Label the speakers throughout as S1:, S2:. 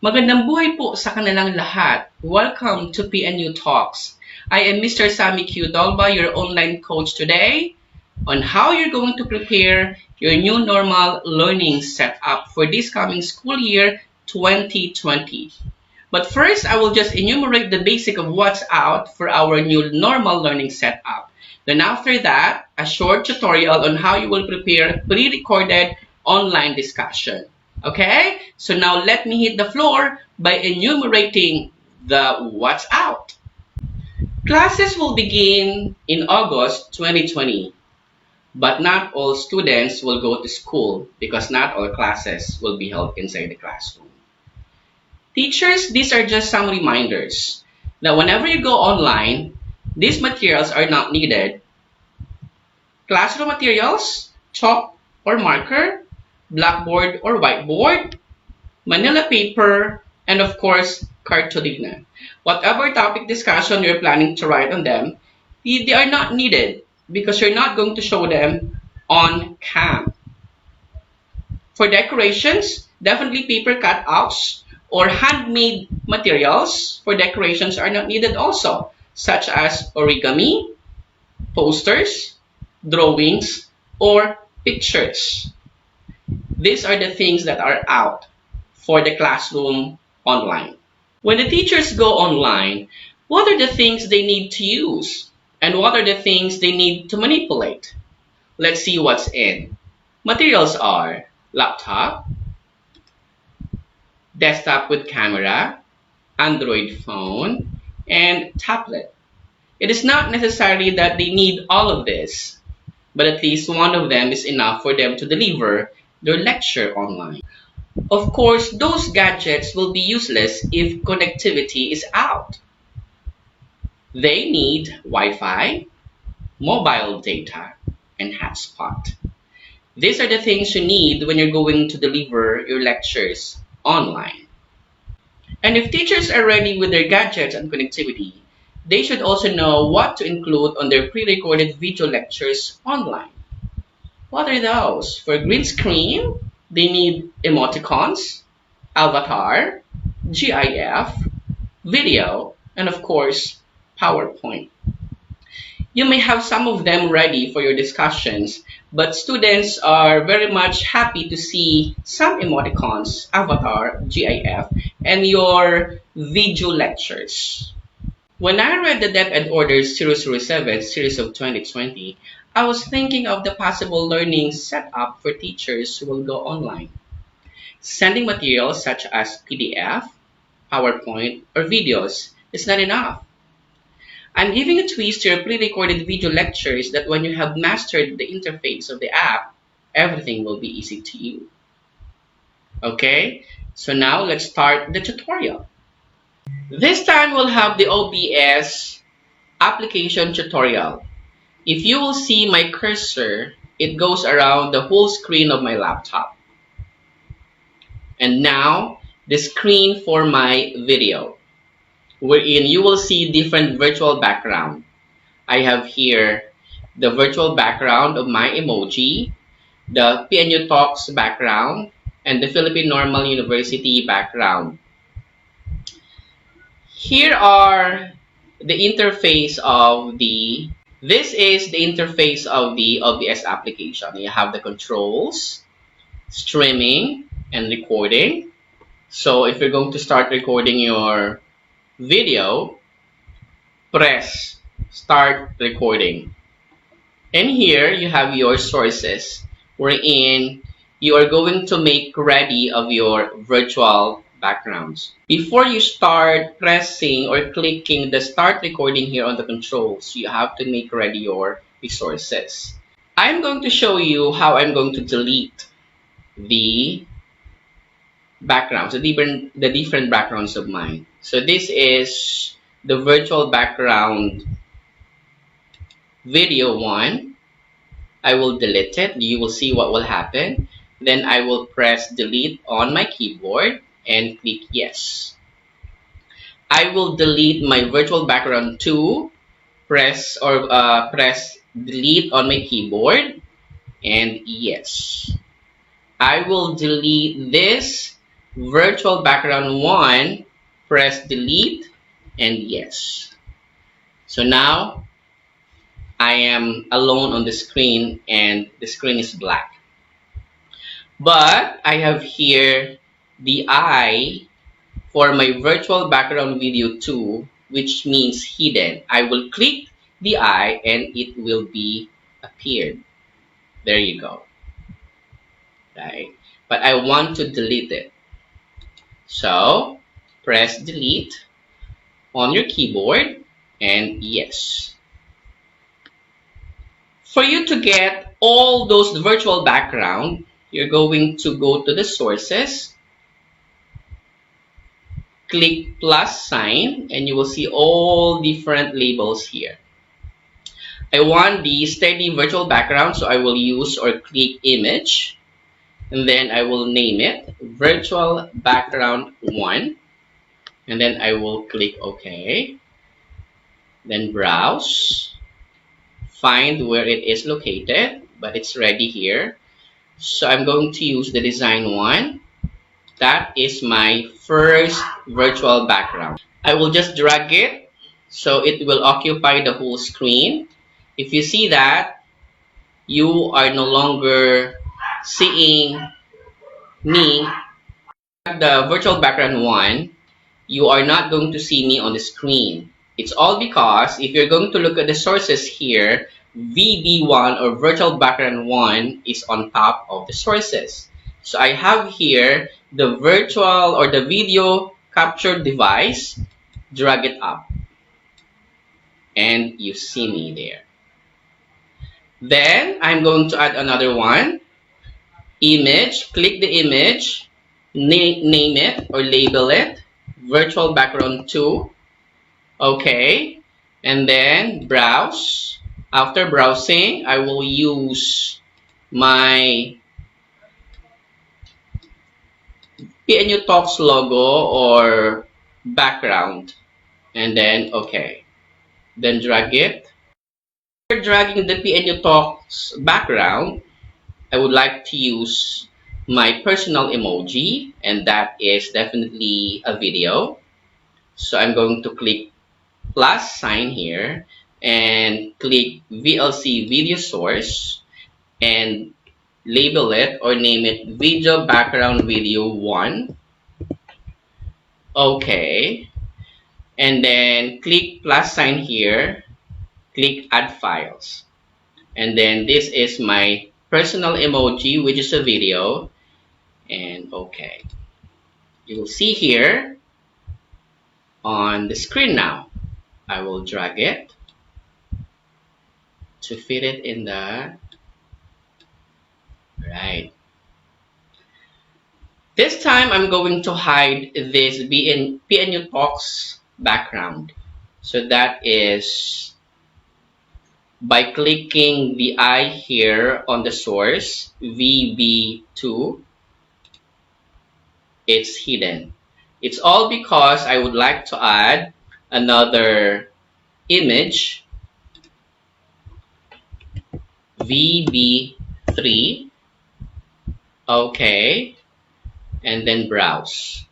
S1: Magandang buhay po sa kanilang lahat. Welcome to PNU Talks. I am Mr. Sammy Q. Dolba, your online coach today on how you're going to prepare your new normal learning setup for this coming school year 2020. But first, I will just enumerate the basic of what's out for our new normal learning setup. Then after that, a short tutorial on how you will prepare pre-recorded online discussion. Okay, so now let me hit the floor by enumerating the what's out. Classes will begin in August 2020, but not all students will go to school because not all classes will be held inside the classroom. Teachers, these are just some reminders that whenever you go online, these materials are not needed. Classroom materials, chalk or marker, blackboard or whiteboard, manila paper, and of course, cartolina. Whatever topic discussion you're planning to write on them, they are not needed because you're not going to show them on cam. For decorations, definitely paper cutouts or handmade materials for decorations are not needed also, such as origami, posters, drawings, or pictures. These are the things that are out for the classroom online. When the teachers go online, what are the things they need to use? And what are the things they need to manipulate? Let's see what's in. Materials are laptop, desktop with camera, Android phone, and tablet. It is not necessary that they need all of this, but at least one of them is enough for them to deliver their lecture online. Of course, those gadgets will be useless if connectivity is out. They need Wi-Fi, mobile data, and hotspot. These are the things you need when you're going to deliver your lectures online. And if teachers are ready with their gadgets and connectivity, they should also know what to include on their pre-recorded video lectures online. What are those? For green screen, they need emoticons, avatar, GIF, video, and of course, PowerPoint. You may have some of them ready for your discussions, but students are very much happy to see some emoticons, avatar, GIF, and your video lectures. When I read the DEPED Order 007 series of 2020, I was thinking of the possible learning setup for teachers who will go online. Sending materials such as PDF, PowerPoint, or videos is not enough. I'm giving a twist to your pre-recorded video lectures that when you have mastered the interface of the app, everything will be easy to you. Okay, so now let's start the tutorial. This time we'll have the OBS application tutorial. If you will see my cursor, it goes around the whole screen of my laptop. And now, the screen for my video, wherein you will see different virtual background. I have here the virtual background of my emoji, the PNU Talks background, and the Philippine Normal University background. Here are the interface of this is the interface of the OBS application. You have the controls, streaming, and recording. So if you're going to start recording your video, press start recording. And here you have your sources, wherein you are going to make ready of your virtual backgrounds. Before you start pressing or clicking the start recording here on the controls, you have to make ready your resources. I'm going to show you how I'm going to delete the backgrounds, the different backgrounds of mine. So this is the virtual background video 1. I will delete it. You will see what will happen. Then I will press delete on my keyboard and click yes. I will delete my virtual background 2. Press delete on my keyboard and yes. I will delete this virtual background 1, press delete, and yes. So now I am alone on the screen and the screen is black. But I have here the eye for my virtual background video 2, which means hidden. I will click the eye and it will be appeared. There you go. Right? But I want to delete it. So press delete on your keyboard and yes. For you to get all those virtual background, you're going to go to the sources, click plus sign, and you will see all different labels here. I want the steady virtual background, so I will use or click image, and then I will name it virtual background 1, and then I will click OK, then browse, find where it is located, but it's ready here. So I'm going to use the design one. That is my first virtual background. I will just drag it so it will occupy the whole screen. If you see that, you are no longer seeing me. The virtual background one, you are not going to see me on the screen. It's all because if you're going to look at the sources here, VB1 or virtual background 1 is on top of the sources. So I have here the virtual or the video capture device, drag it up, and you see me there. Then I'm going to add another one, image, click the image, name it or label it, virtual background 2, okay, and then browse. After browsing, I will use my PNU Talks logo or background, and then okay, then drag it. After dragging the PNU Talks background, I would like to use my personal emoji, and that is definitely a video. So I'm going to click plus sign here and click VLC video source and label it or name it video background video 1. Okay. And then click plus sign here, click add files. And then this is my personal emoji, which is a video. And okay. You will see here on the screen now. I will drag it to fit it in the right. This time I'm going to hide this PNU Talks background. So that is by clicking the eye here on the source, VB2, it's hidden. It's all because I would like to add another image, VB3, okay, and then browse.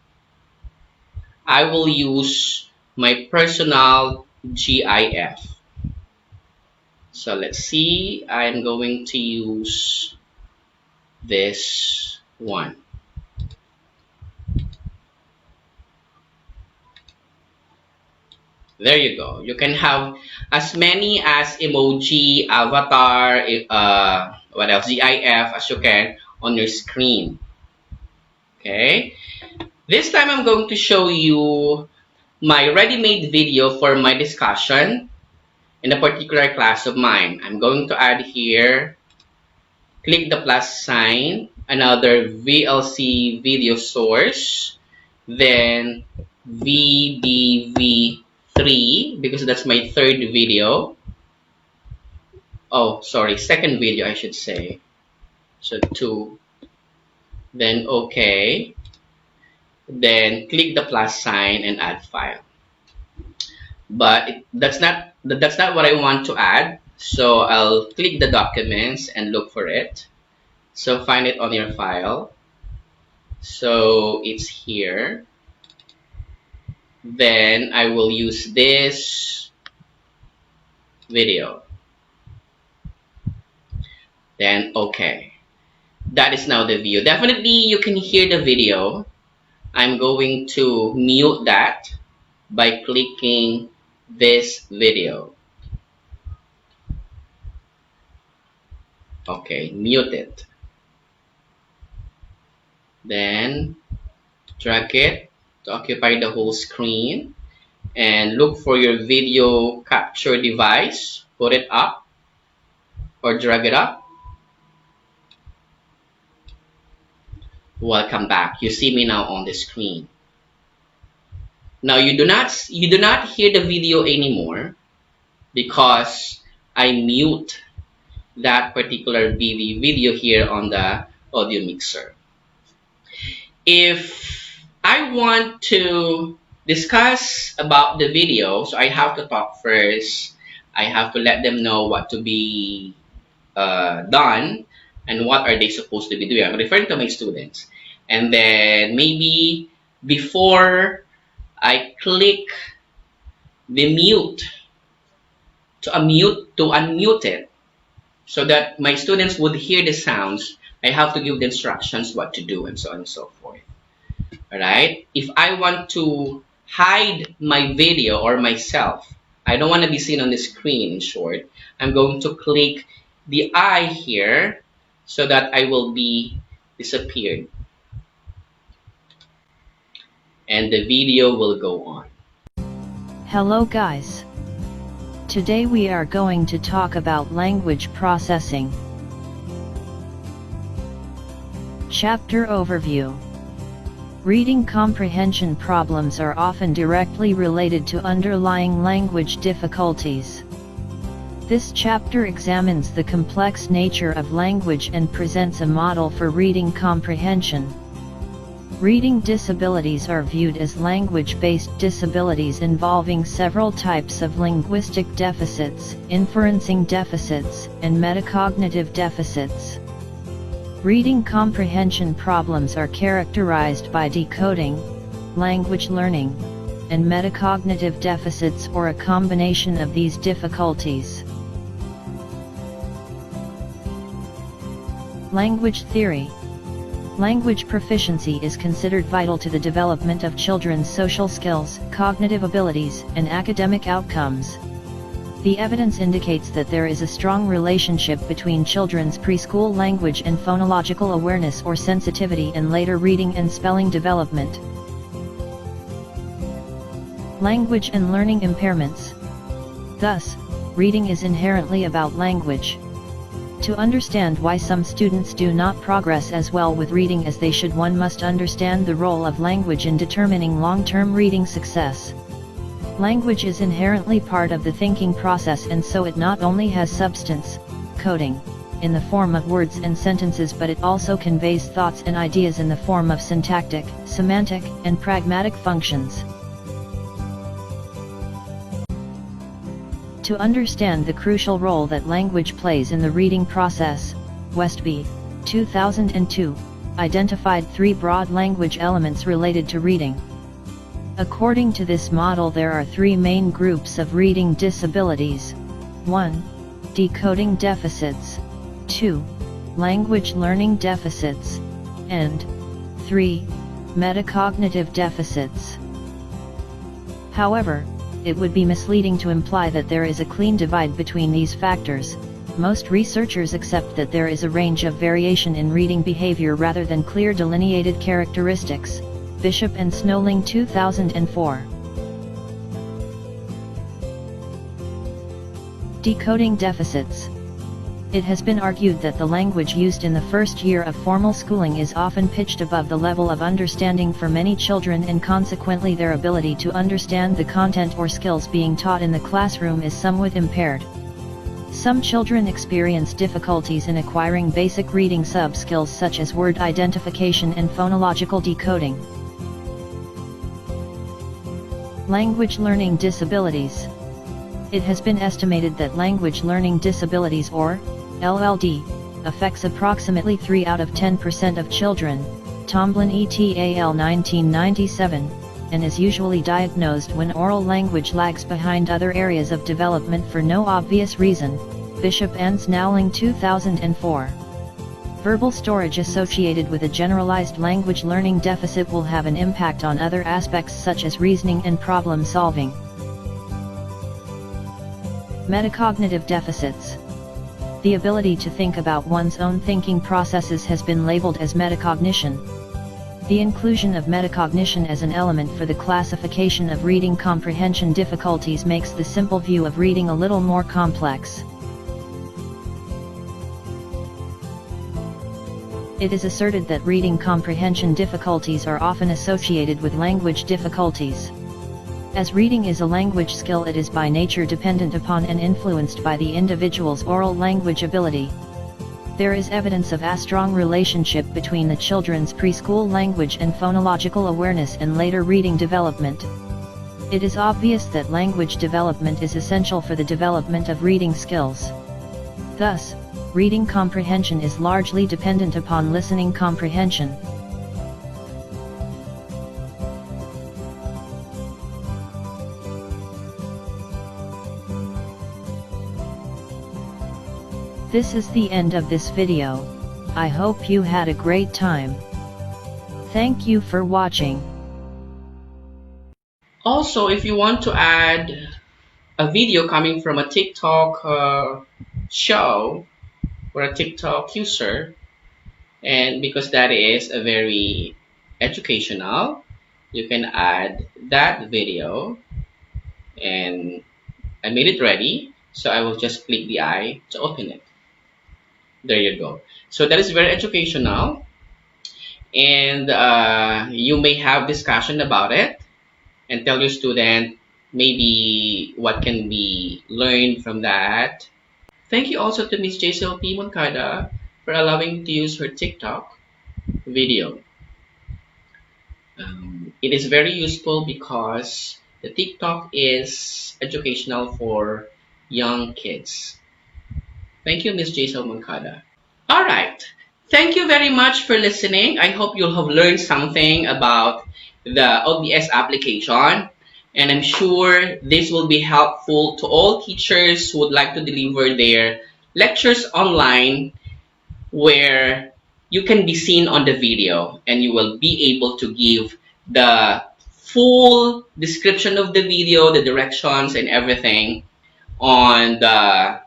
S1: I will use my personal GIF. So let's see, I'm going to use this one. There you go. You can have as many as emoji, avatar, what else, GIF as you can on your screen. Okay. This time I'm going to show you my ready-made video for my discussion in a particular class of mine. I'm going to add here, click the plus sign, another VLC video source, then VDV3 because that's my third video. Oh, sorry, second video I should say. So 2. Then okay. Then click the plus sign and add file. But that's not what I want to add. So I'll click the documents and look for it. So find it on your file. So it's here. Then I will use this video. Then okay. That is now the view. Definitely you can hear the video. I'm going to mute that by clicking this video. Okay, mute it. Then drag it to occupy the whole screen and look for your video capture device. Put it up or drag it up. Welcome back. You see me now on the screen. Now you do not hear the video anymore because I mute that particular video here on the audio mixer. If I want to discuss about the video, so I have to talk first. I have to let them know what to be done and what are they supposed to be doing. I'm referring to my students. And then maybe before I click the mute to unmute it so that my students would hear the sounds, I have to give the instructions what to do and so on and so forth. Alright? If I want to hide my video or myself, I don't want to be seen on the screen, in short, I'm going to click the eye here so that I will be disappeared. And the video will go on.
S2: Hello guys. Today we are going to talk about language processing. Chapter overview. Reading comprehension problems are often directly related to underlying language difficulties. This chapter examines the complex nature of language and presents a model for reading comprehension. Reading disabilities are viewed as language-based disabilities involving several types of linguistic deficits, inferencing deficits, and metacognitive deficits. Reading comprehension problems are characterized by decoding, language learning, and metacognitive deficits or a combination of these difficulties. Language theory. Language proficiency is considered vital to the development of children's social skills, cognitive abilities, and academic outcomes. The evidence indicates that there is a strong relationship between children's preschool language and phonological awareness or sensitivity and later reading and spelling development. Language and learning impairments. Thus, reading is inherently about language. To understand why some students do not progress as well with reading as they should, one must understand the role of language in determining long-term reading success. Language is inherently part of the thinking process, and so it not only has substance, coding, in the form of words and sentences, but it also conveys thoughts and ideas in the form of syntactic, semantic, and pragmatic functions. To understand the crucial role that language plays in the reading process, Westby, 2002, identified 3 broad language elements related to reading. According to this model, there are 3 main groups of reading disabilities. 1. Decoding deficits. 2. Language learning deficits. And 3. Metacognitive deficits. However, it would be misleading to imply that there is a clean divide between these factors. Most researchers accept that there is a range of variation in reading behavior rather than clear delineated characteristics. Bishop and Snowling, 2004. Decoding deficits. It has been argued that the language used in the first year of formal schooling is often pitched above the level of understanding for many children, and consequently their ability to understand the content or skills being taught in the classroom is somewhat impaired. Some children experience difficulties in acquiring basic reading sub-skills such as word identification and phonological decoding. Language learning disabilities. It has been estimated that language learning disabilities, or LLD, affects approximately 3 out of 10% of children, Tomlin et al. 1997, and is usually diagnosed when oral language lags behind other areas of development for no obvious reason. Bishop and Snowling 2004. Verbal storage associated with a generalized language learning deficit will have an impact on other aspects such as reasoning and problem solving. Metacognitive deficits. The ability to think about one's own thinking processes has been labeled as metacognition. The inclusion of metacognition as an element for the classification of reading comprehension difficulties makes the simple view of reading a little more complex. It is asserted that reading comprehension difficulties are often associated with language difficulties. As reading is a language skill, it is by nature dependent upon and influenced by the individual's oral language ability. There is evidence of a strong relationship between the children's preschool language and phonological awareness and later reading development. It is obvious that language development is essential for the development of reading skills. Thus, reading comprehension is largely dependent upon listening comprehension. This is the end of this video. I hope you had a great time. Thank you for watching.
S1: Also, if you want to add a video coming from a TikTok show or a TikTok user, and because that is a very educational, you can add that video, and I made it ready, so I will just click the eye to open it. There you go. So that is very educational, and you may have discussion about it and tell your student maybe what can be learned from that. Thank you also to Miss JCLP Moncada for allowing me to use her TikTok video. It is very useful because the TikTok is educational for young kids. Thank you, Miss JCL Moncada. All right. Thank you very much for listening. I hope you'll have learned something about the OBS application. And I'm sure this will be helpful to all teachers who would like to deliver their lectures online where you can be seen on the video and you will be able to give the full description of the video, the directions and everything on the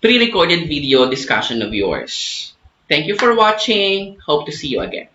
S1: pre-recorded video discussion of yours. Thank you for watching. Hope to see you again.